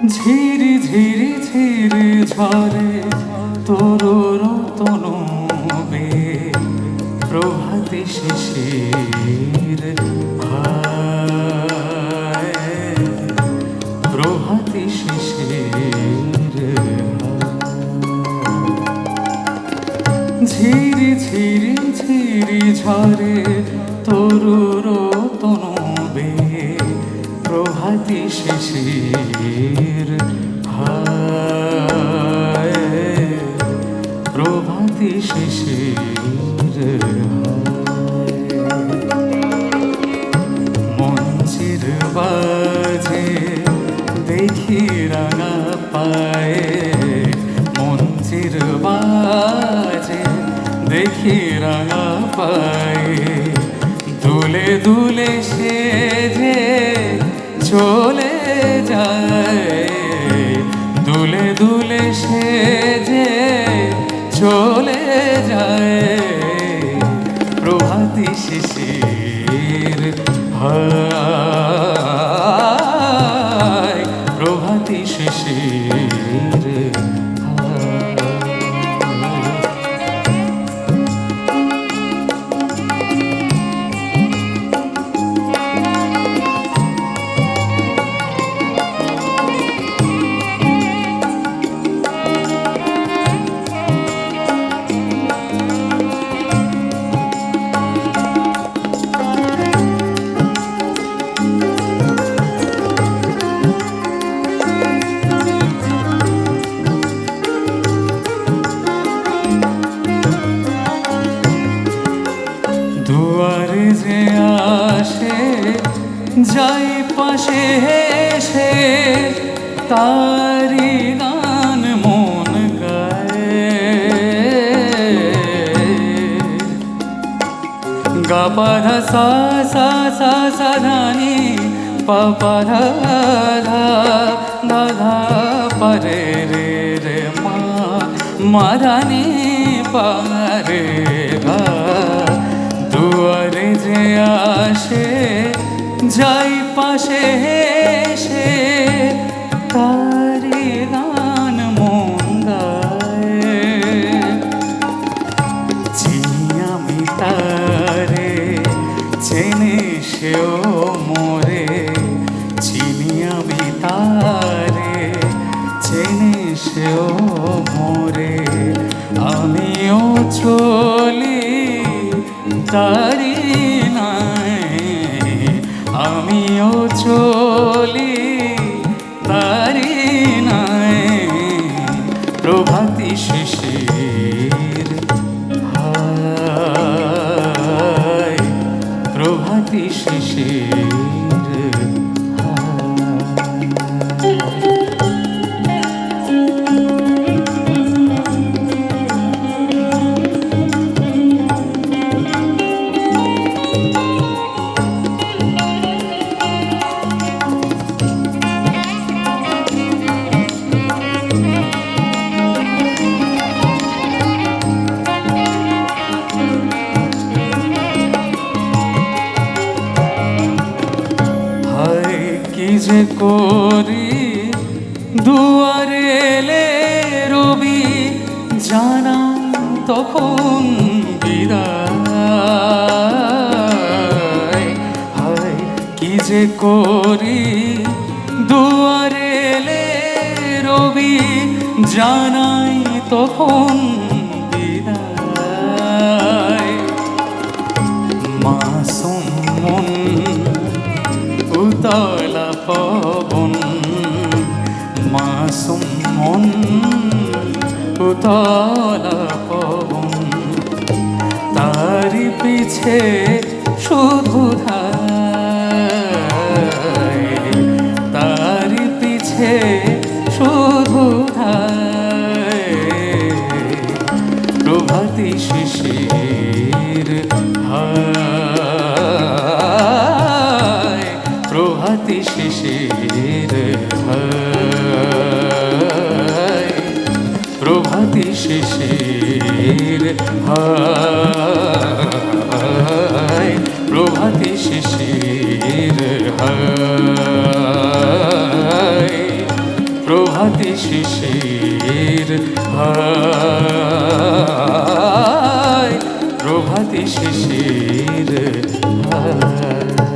ঝিরি ঝিরি ঝিরি ঝরে তরুর তনু বে প্রভাতী শিশির প্রভাতী শিশির ঝিরি ঝিরি ঝিরি ঝরে তরুর তনু বে প্রভাতী শিশির প্রভাতী শিশির মঞ্চির বাজে দেখি রাঙা পায়ে মঞ্চির বাজে দেখি রাঙা পায়ে দুলে দুলে সে যে চলে যায় দুলে দুলে সে যে চলে যায় প্রভাতী শিশির প্রভাতী শিশির দুয়ারে যে আসে যাই পাশে হেসে তারি গান মন গায়ে গা পা ধা সা সা সা সা ধা নি পা পা ধা ধা ধা ধা পা রে রে রে মা মা ধা নি পা রে গা দুয়ারে যে আসে যাই পাশে হেসে তারি গান মন গায়ে চিনি আমি তারে চেনে সেও মোরে চিনি আমি তারে চেনে সেও মোরে আমিও চলি তারি নাই আমিও চলি তারি নাই প্রভাতী শিশির প্রভাতী শিশির কি যে করি দুয়ারে এলে রবি জানা তখন বিদায় হায় কি যে করি দুয়ারে এলে রবি জানাই তখন বিদায় মাসুম মন উতলা পবন মাসুম মন উতলা পবন তারি পিছে শুধু ধায়, তার পিছে শুধু ধায়। প্রভাতী শিশির হায়, প্রভাতী শিশির হায়, প্রভাতী শিশির হায়, প্রভাতী শিশির হায়, প্রভাতী শিশির হায়, প্রভাতী শিশির হায়।